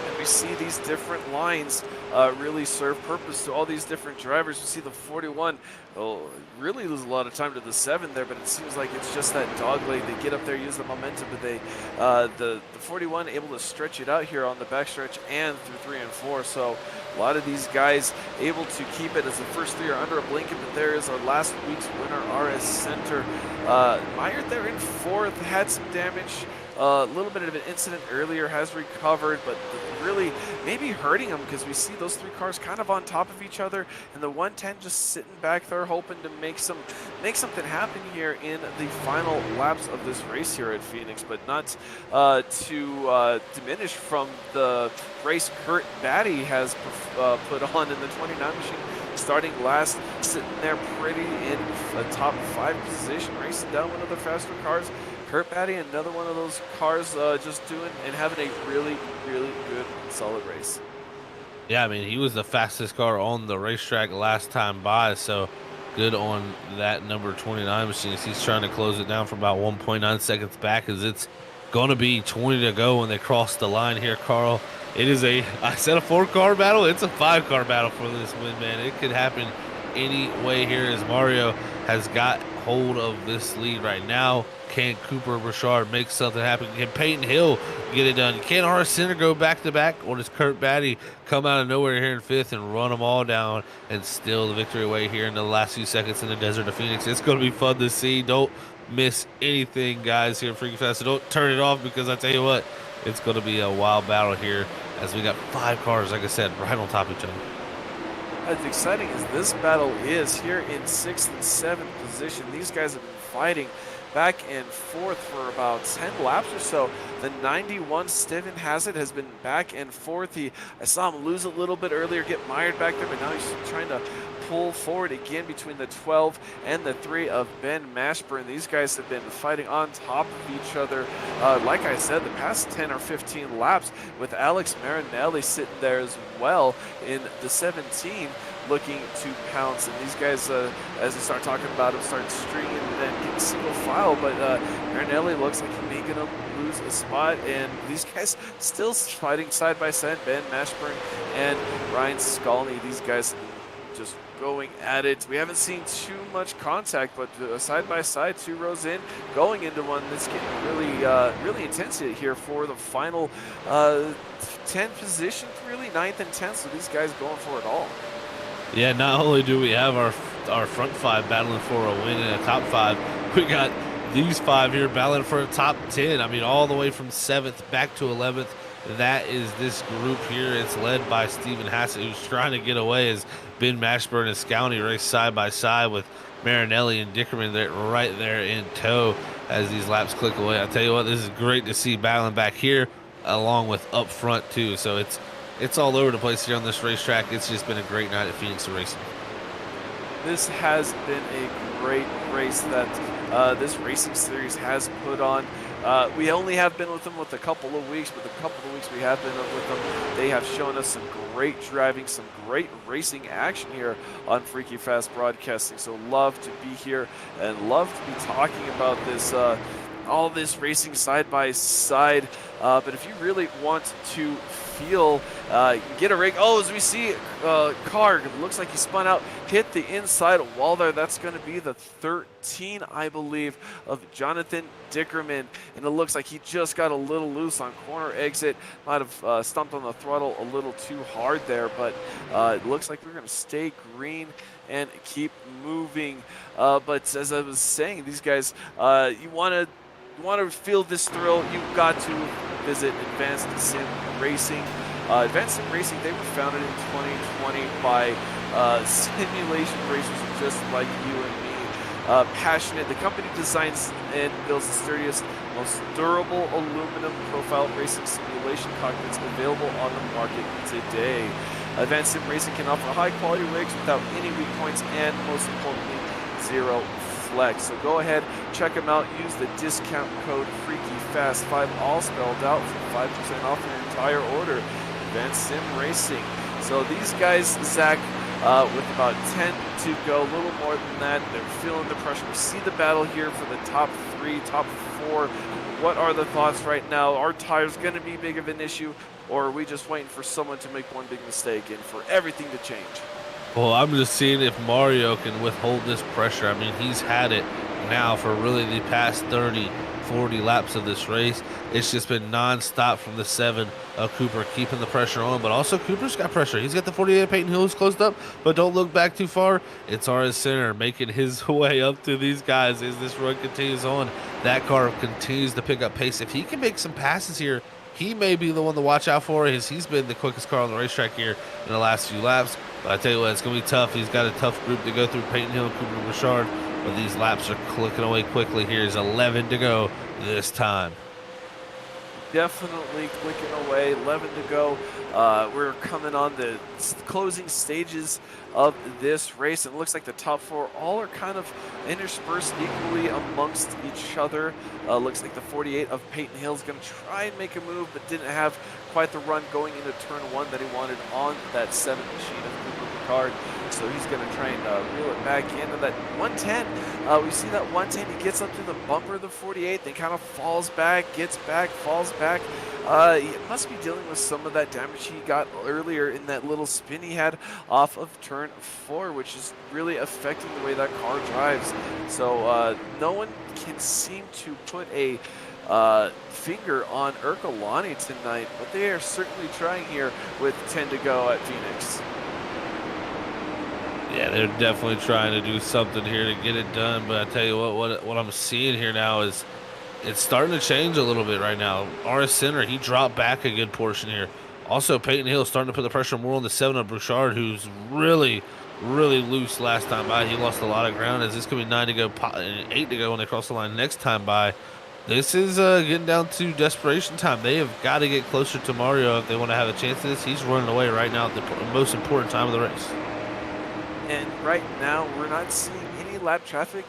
And we see these different lines really serve purpose to all these different drivers. You see the 41 really lose a lot of time to the 7 there, but it seems like it's just that dog leg. They get up there, use the momentum, but they the 41 able to stretch it out here on the backstretch and through 3 and 4. So a lot of these guys able to keep it, as the first 3 are under a blanket. But there is our last week's winner, RS Center. Mired there in 4th, had some damage. A little bit of an incident earlier, has recovered, but really maybe hurting him, because we see those 3 cars kind of on top of each other, and the 110 just sitting back there hoping to make something happen here in the final laps of this race here at Phoenix. But not to diminish from the race Kurt Batty has put on in the 29 machine, starting last, sitting there pretty in a top 5 position, racing down one of the faster cars. Kurt Batty, another one of those cars, just doing and having a really good, solid race. Yeah, I mean, he was the fastest car on the racetrack last time by, so good on that number 29 machine. He's trying to close it down from about 1.9 seconds back, as it's going to be 20 to go when they cross the line here, Carl. It is I said a 4-car battle. It's a 5-car battle for this win, man. It could happen any way here, as Mario has got hold of this lead right now. Can Cooper Richard make something happen? Can Peyton Hill get it done? Can RS Center go back-to-back, or does Kurt Batty come out of nowhere here in 5th and run them all down and steal the victory away here in the last few seconds in the desert of Phoenix? It's going to be fun to see. Don't miss anything, guys, here at Freaky Fast. So don't turn it off, because I tell you what, it's going to be a wild battle here, as we got 5 cars, like I said, right on top of each other. As exciting as this battle is, here in 6th and 7th position, these guys have been fighting back and forth for about 10 laps or so. The 91 Steven has been back and forth. I saw him lose a little bit earlier, get mired back there, but now he's trying to pull forward again between the 12 and the 3 of Ben Mashburn. These guys have been fighting on top of each other, like I said, the past 10 or 15 laps, with Alex Marinelli sitting there as well in the 17, looking to pounce. And these guys, as we start talking about him, start stringing and getting single file, but Marinelli looks like he may gonna lose a spot, and these guys still fighting side by side. Ben Mashburn and Ryan Skalny, these guys just going at it. We haven't seen too much contact, but side by side, 2 rows in, going into one that's getting really intense here for the final 10 position, really 9th and 10th. So these guys going for it all. Yeah, not only do we have our front 5 battling for a win in a top 5, we got these 5 here battling for a top 10. I mean, all the way from 7th back to 11th. That is this group here. It's led by Steven Hassett, who's trying to get away as Ben Mashburn and Scowney race side by side with Marinelli and Dickerman right there in tow as these laps click away. I tell you what, this is great to see battling back here along with up front too. So it's all over the place here on this racetrack. It's just been a great night at Phoenix Racing. This has been a great race that this racing series has put on. We only have been with them with a couple of weeks, but the couple of weeks we have been with them, they have shown us some great driving, some great racing action here on Freaky Fast Broadcasting. So love to be here and love to be talking about this, all this racing side by side. But if you really want to feel, get a rig. Oh, as we see, car looks like he spun out, hit the inside wall there. That's going to be the 13, I believe, of Jonathan Dickerman, and it looks like he just got a little loose on corner exit. Might have stumped on the throttle a little too hard there, but it looks like we're going to stay green and keep moving. But as I was saying, these guys, you want to feel this thrill, you've got to visit Advanced Sim Racing. Advanced Sim Racing, they were founded in 2020 by simulation racers just like you and me. Passionate. The company designs and builds the sturdiest, most durable aluminum profile racing simulation cockpits available on the market today. Advanced Sim Racing can offer high quality rigs without any weak points and, most importantly, zero flex. So go ahead, check them out. Use the discount code FreakyFast5, all spelled out, for 5% off your entire order. Advanced Sim Racing. So these guys, Zach, with about 10 to go, a little more than that, they're feeling the pressure. We see the battle here for the top 3, top 4. What are the thoughts right now? Are tires going to be big of an issue, or are we just waiting for someone to make one big mistake and for everything to change? Well, I'm just seeing if Mario can withhold this pressure. I mean, he's had it now for really the past 30, 40 laps of this race. It's just been nonstop from the 7 of Cooper, keeping the pressure on. But also, Cooper's got pressure. He's got the 48 Peyton Hill who's closed up, but don't look back too far. It's RS Center making his way up to these guys as this run continues on. That car continues to pick up pace. If he can make some passes here, he may be the one to watch out for. He's been the quickest car on the racetrack here in the last few laps. But I tell you what, it's going to be tough. He's got a tough group to go through, Peyton Hill, Cooper, Richard. But these laps are clicking away quickly. Here's 11 to go this time. Definitely clicking away, 11 to go. We're coming on the closing stages of this race. It looks like the top 4 all are kind of interspersed equally amongst each other. Looks like the 48 of Peyton Hill is going to try and make a move, but didn't have quite the run going into turn 1 that he wanted on that 7 machine of Cooper Picard. So he's going to try and reel it back into that 110. We see that 110. He gets up to the bumper of the 48, then kind of falls back, gets back, falls back. He must be dealing with some of that damage he got earlier in that little spin he had off of turn 4, which is really affecting the way that car drives. So no one can seem to put a finger on Ercolani tonight, but they are certainly trying here with 10 to go at Phoenix. Yeah, they're definitely trying to do something here to get it done. But I tell you what I'm seeing here now is it's starting to change a little bit right now. RS Center, he dropped back a good portion here. Also, Peyton Hill starting to put the pressure more on the 7 of Bouchard, who's really loose last time by. He lost a lot of ground as this could be 9 to go and 8 to go when they cross the line next time by. This is getting down to desperation time. They have got to get closer to Mario if they want to have a chance at this. He's running away right now at the most important time of the race. And right now, we're not seeing any lap traffic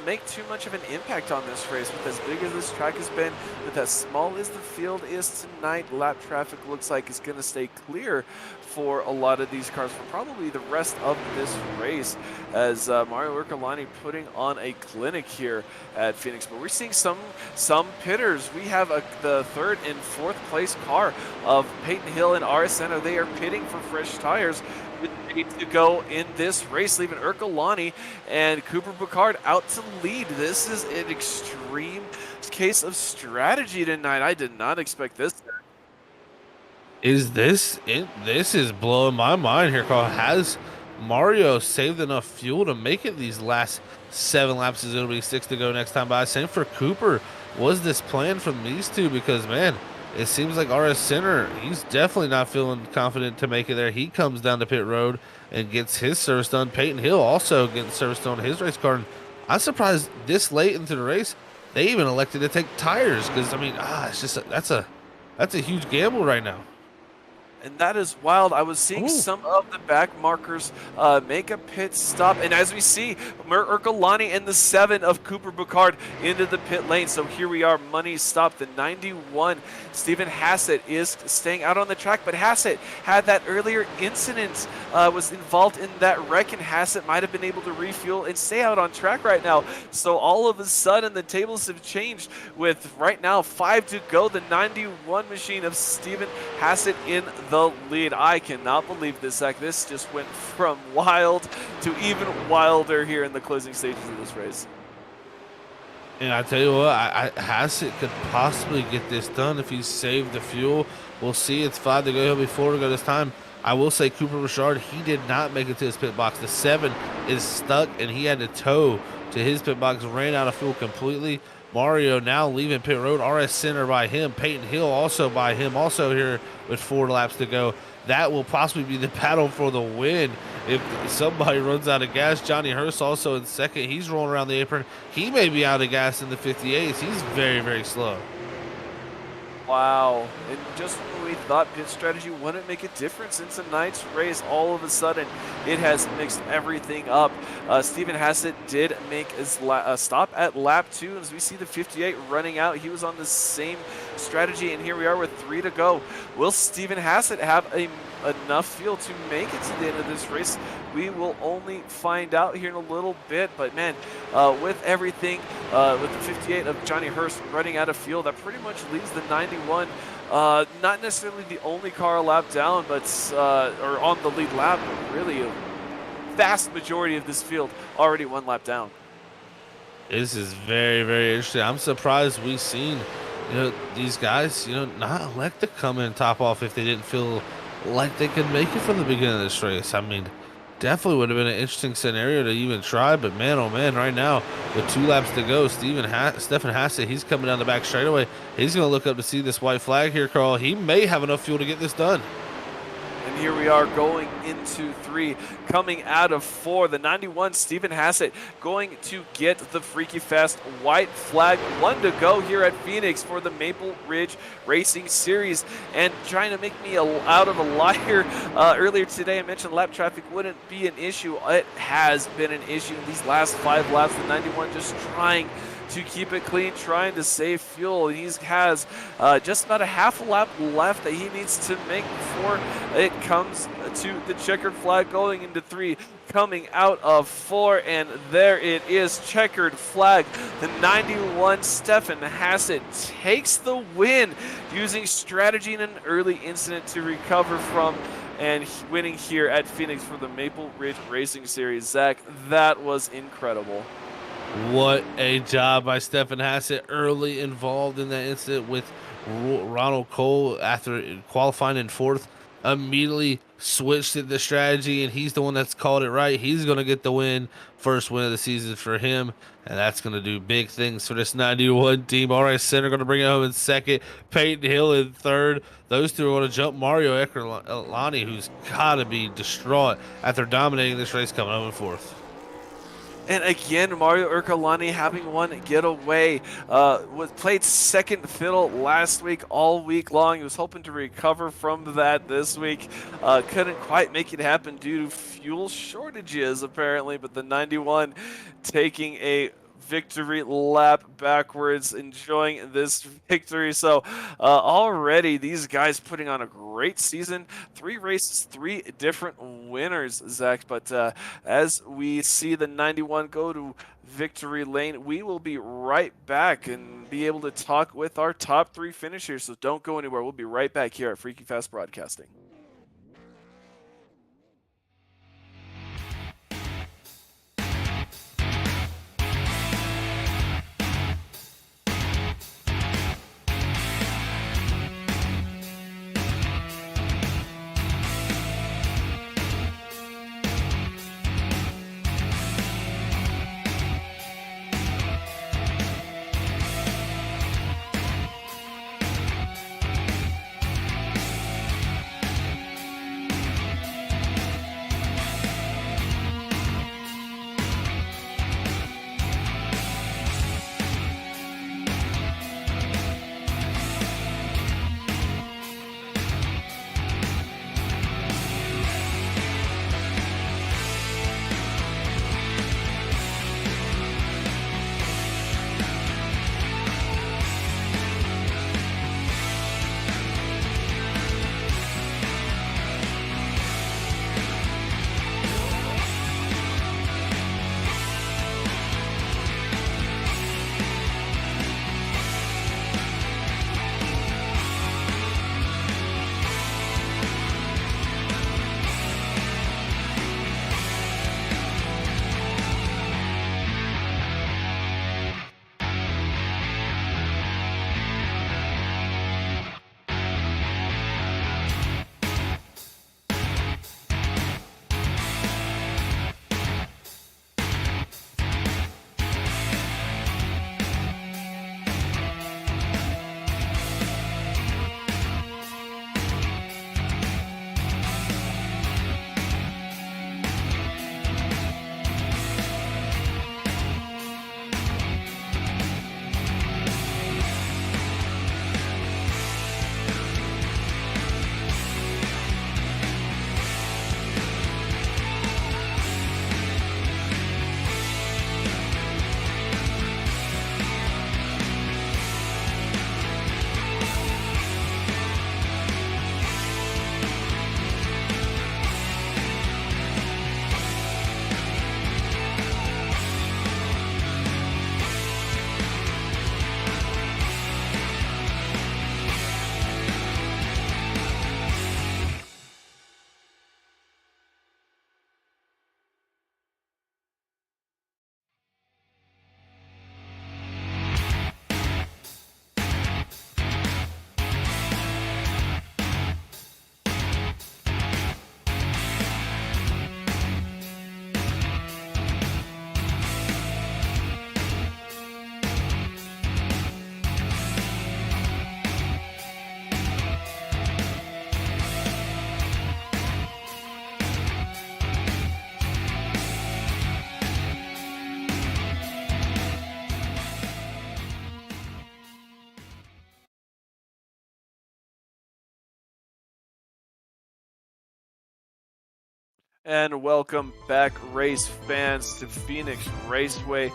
make too much of an impact on this race. With as big as this track has been, with as small as the field is tonight, lap traffic looks like it's going to stay clear for a lot of these cars for probably the rest of this race, as Mario Ercolani putting on a clinic here at Phoenix. But we're seeing some pitters. We have the 3rd and 4th place car of Peyton Hill and RS Center. They are pitting for fresh tires. with 8 to go in this race, leaving Ercolani and Cooper Picard out to lead. This is an extreme case of strategy tonight. I did not expect this. Is this it? This is blowing my mind here, Carl. Has Mario saved enough fuel to make it these last 7 laps? Is going to be 6 to go next time by. Same for Cooper. Was this planned from these two? Because, man, it seems like RS Center, he's definitely not feeling confident to make it there. He comes down to pit road and gets his service done. Peyton Hill also getting service done on his race car. And I'm surprised this late into the race, they even elected to take tires. Because, I mean, it's just that's a huge gamble right now. And that is wild. I was seeing Ooh. some of the back markers make a pit stop. And as we see, Ercolani and the 7 of Cooper Boucard into the pit lane. So here we are, money stopped. The 91, Stephen Hassett, is staying out on the track. But Hassett had that earlier incident, was involved in that wreck. And Hassett might have been able to refuel and stay out on track right now. So all of a sudden, the tables have changed with right now 5 to go. The 91 machine of Stephen Hassett in the lead. I cannot believe this, Zach. This just went from wild to even wilder here in the closing stages of this race. And I tell you what, Hassett could possibly get this done if he saved the fuel. We'll see. It's 5 to go. He'll be 4 to go this time. I will say Cooper Richard, he did not make it to his pit box. The 7 is stuck, and he had to tow to his pit box, ran out of fuel completely. Mario now leaving pit road. RS Center by him. Peyton Hill also by him. Also here with 4 laps to go. That will possibly be the battle for the win. If somebody runs out of gas, Johnny Hurst also in second. He's rolling around the apron. He may be out of gas in the 58s. He's very, very slow. Wow. And just when we thought pit strategy wouldn't make a difference in tonight's race, all of a sudden it has mixed everything up. Stephen Hassett did make his stop at lap 2 as we see the 58 running out. He was on the same strategy, and here we are with 3 to go. Will Stephen Hassett have enough fuel to make it to the end of this race? We will only find out here in a little bit, but man, with everything, with the 58 of Johnny Hurst running out of fuel, that pretty much leaves the 91 not necessarily the only car a lap down, but or on the lead lap, but really a vast majority of this field already 1 lap down. This is very, very interesting. I'm surprised we've seen, these guys, not elect to come in and top off if they didn't feel like they could make it from the beginning of this race. I mean, definitely would have been an interesting scenario to even try, but man, oh man, right now with 2 laps to go, Stephen Hassett, he's coming down the back straightaway. He's going to look up to see this white flag here, Carl. He may have enough fuel to get this done. And here we are going into 3, coming out of 4. The 91, Stephen Hassett, going to get the freaky fast white flag. 1 to go here at Phoenix for the Maple Ridge Racing Series. And trying to make me out of a liar, earlier today I mentioned lap traffic wouldn't be an issue. It has been an issue in these last 5 laps. The 91 just trying to keep it clean, trying to save fuel. He has just about a half a lap left that he needs to make before it comes to the checkered flag going into 3, coming out of 4, and there it is, checkered flag. The 91, Stephen Hassett, takes the win using strategy in an early incident to recover from, and winning here at Phoenix for the Maple Ridge Racing Series. Zach, that was incredible. What a job by Stephen Hassett, early involved in that incident with Ronald Cole after qualifying in 4th. Immediately switched to the strategy, and he's the one that's called it right. He's going to get the win. First win of the season for him, and that's going to do big things for this 91 team. RS Center going to bring it home in 2nd. Peyton Hill in 3rd. Those two are going to jump Mario Eckerlani, who's got to be distraught after dominating this race, coming home in 4th. And again, Mario Ercolani having 1 getaway. Played second fiddle last week, all week long. He was hoping to recover from that this week. Couldn't quite make it happen due to fuel shortages, apparently. But the 91 taking a victory lap backwards, enjoying this victory. So already these guys putting on a great season. 3 races, 3 different winners, Zach. But as we see the 91 go to victory lane, we will be right back and be able to talk with our top 3 finishers. So don't go anywhere. We'll be right back here at Freaky Fast Broadcasting. And welcome back, race fans, to Phoenix Raceway.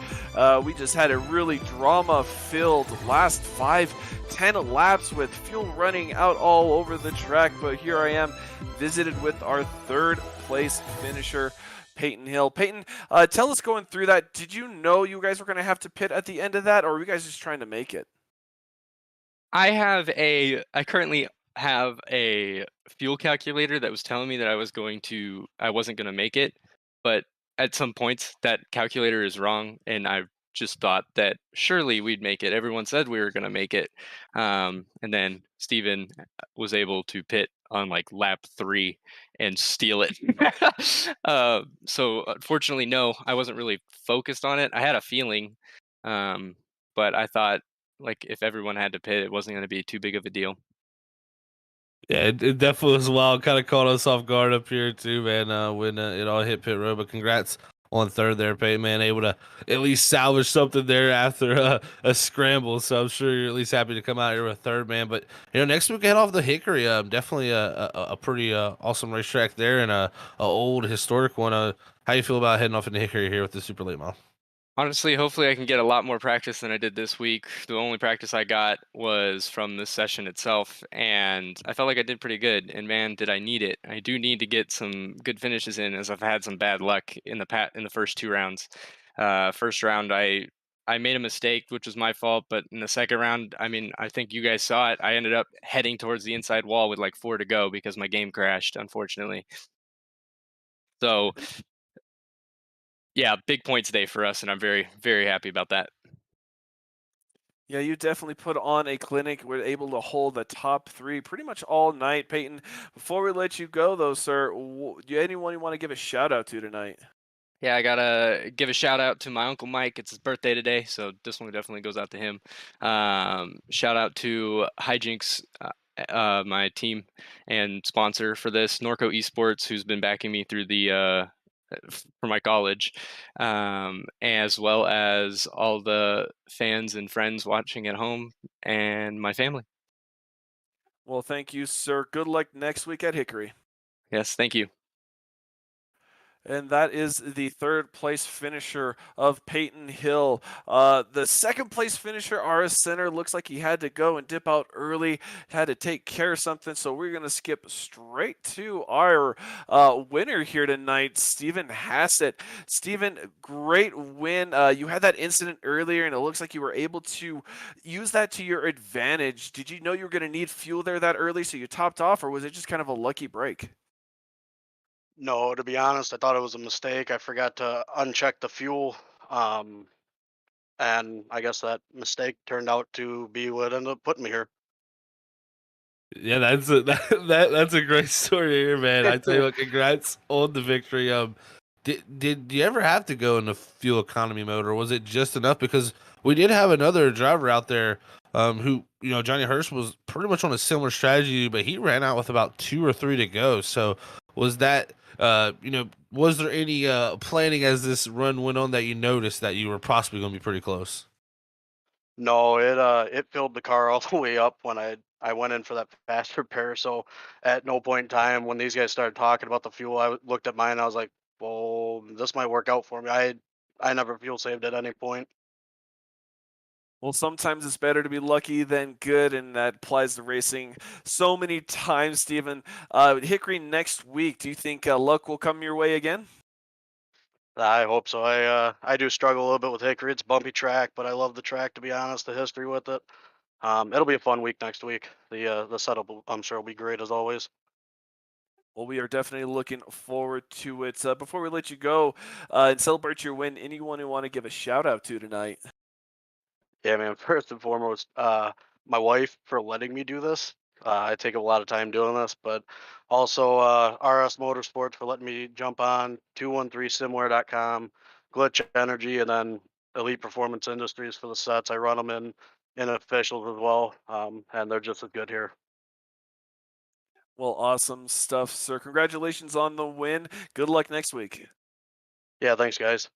We just had a really drama-filled last 5-10 laps with fuel running out all over the track. But here I am, visited with our third place finisher, Peyton Hill. Peyton, tell us going through that. Did you know you guys were going to have to pit at the end of that, or were you guys just trying to make it? I currently have a fuel calculator that was telling me that I wasn't gonna make it, but at some points that calculator is wrong, and I just thought that surely we'd make it. Everyone said we were gonna make it. And then Steven was able to pit on like lap 3 and steal it. So unfortunately, no, I wasn't really focused on it. I had a feeling, um, but I thought like if everyone had to pit, it wasn't going to be too big of a deal. Yeah, it definitely was wild. Kind of caught us off guard up here too, man. When it all hit pit road. But congrats on third there, Peyton, man. Able to at least salvage something there after a scramble. So I'm sure you're at least happy to come out here with third, man. But next week head off the Hickory. Definitely a pretty awesome racetrack there and a old historic one. How you feel about heading off into Hickory here with the super late model? Honestly, hopefully I can get a lot more practice than I did this week. The only practice I got was from this session itself, and I felt like I did pretty good. And man, did I need it. I do need to get some good finishes in, as I've had some bad luck in the first 2 rounds. First round I made a mistake, which was my fault, but in the second round, I mean, I think you guys saw it. I ended up heading towards the inside wall with like 4 to go because my game crashed, unfortunately. So, yeah, big point today for us, and I'm very, very happy about that. Yeah, you definitely put on a clinic. We're able to hold the top 3 pretty much all night. Peyton, before we let you go, though, sir, do you anyone you want to give a shout out to tonight? Yeah, I gotta give a shout out to my uncle Mike. It's his birthday today, so this one definitely goes out to him. Shout out to Hijinks, my team and sponsor for this, Norco Esports, who's been backing me through the for my college, as well as all the fans and friends watching at home and my family. Well, thank you, sir. Good luck next week at Hickory. Yes, thank you. And that is the third place finisher of Peyton Hill. The second place finisher, RS Center, looks like he had to go and dip out early, had to take care of something. So we're going to skip straight to our winner here tonight, Steven Hassett. Steven, great win. You had that incident earlier, and it looks like you were able to use that to your advantage. Did you know you were going to need fuel there that early, so you topped off, or was it just kind of a lucky break? No, to be honest, I thought it was a mistake. I forgot to uncheck the fuel. Um, and I guess that mistake turned out to be what ended up putting me here. Yeah, that's a great story here, man. I tell you what, congrats on the victory. Did you ever have to go into fuel economy mode, or was it just enough? Because we did have another driver out there, who Johnny Hurst was pretty much on a similar strategy, but he ran out with about 2 or 3 to go. So was that was there any planning as this run went on that you noticed that you were possibly going to be pretty close? No, it filled the car all the way up when I went in for that fast repair. So at no point in time when these guys started talking about the fuel, looked at mine. I was like, well, this might work out for me. I never fuel saved at any point. Well, sometimes it's better to be lucky than good, and that applies to racing so many times, Stephen. Hickory next week, do you think luck will come your way again? I hope so. I do struggle a little bit with Hickory. It's a bumpy track, but I love the track, to be honest. The history with it. It'll be a fun week next week. The setup, I'm sure, will be great as always. Well, we are definitely looking forward to it. Before we let you go and celebrate your win, anyone who want to give a shout out to tonight? Yeah, man. First and foremost, my wife for letting me do this. I take a lot of time doing this, but also RS Motorsports for letting me jump on 213simware.com, Glitch Energy, and then Elite Performance Industries for the sets. I run them in officials as well, and they're just as good here. Well, awesome stuff, sir. Congratulations on the win. Good luck next week. Yeah, thanks, guys.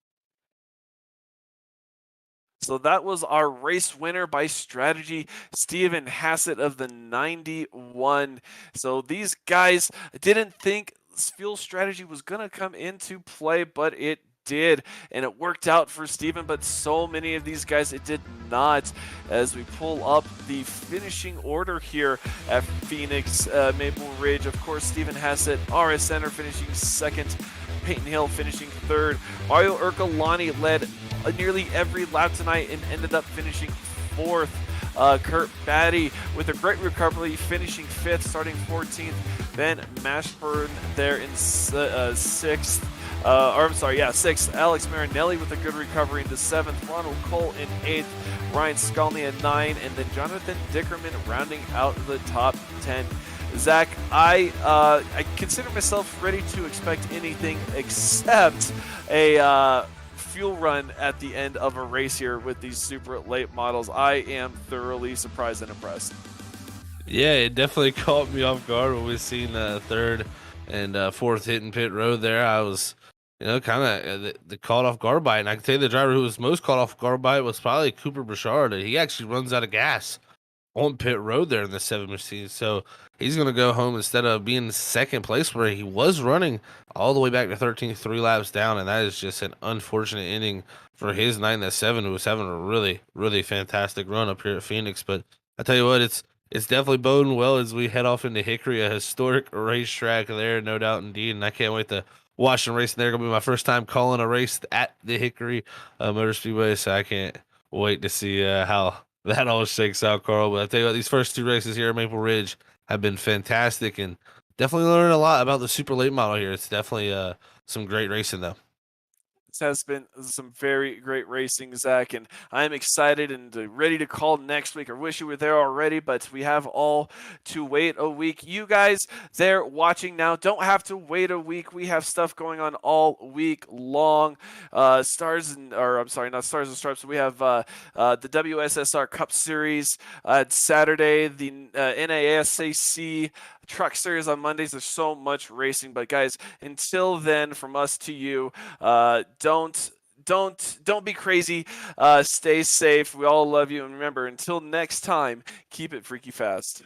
So that was our race winner by strategy, Steven Hassett of the 91. So these guys didn't think fuel strategy was going to come into play, but it did, and it worked out for Steven, but so many of these guys it did not. As we pull up the finishing order here at Phoenix Maple Ridge, of course, Steven Hassett, RS Center finishing second, Peyton Hill finishing third. Mario Ercolani led nearly every lap tonight and ended up finishing fourth. Kurt Batty with a great recovery, finishing fifth, starting 14th. Ben Mashburn there in sixth. Sixth. Alex Marinelli with a good recovery into seventh. Ronald Cole in eighth. Ryan Scully at 9, and then Jonathan Dickerman rounding out the top 10. Zach, I consider myself ready to expect anything except a fuel run at the end of a race here with these super late models. I am thoroughly surprised and impressed. Yeah, it definitely caught me off guard when we seen third and fourth hitting pit road there. I was, kind of the caught off guard by it. And I can tell you the driver who was most caught off guard by it was probably Cooper Bouchard. He actually runs out of gas on pit road there in the 7 machine. So he's going to go home instead of being in second place where he was running all the way back to 13th, 3 laps down. And that is just an unfortunate ending for his 9 that 7, who was having a really, really fantastic run up here at Phoenix. But I tell you what, it's definitely boding well as we head off into Hickory, a historic racetrack there, no doubt indeed. And I can't wait to watch and race there. Gonna be my first time calling a race at the Hickory Motor Speedway, so I can't wait to see how that all shakes out, Carl. But I tell you what, these first 2 races here at Maple Ridge have been fantastic, and definitely learning a lot about the super late model here. It's definitely some great racing though. This has been some very great racing, Zach, and I'm excited and ready to call next week. I wish you were there already, but we have all to wait a week. You guys there watching now don't have to wait a week. We have stuff going on all week long. Not Stars and Stripes. We have the WSSR Cup Series Saturday, the NASAC Truck Series on Mondays. There's so much racing, but guys, until then, from us to you, don't be crazy. Stay safe. We all love you, and remember, until next time, keep it freaky fast.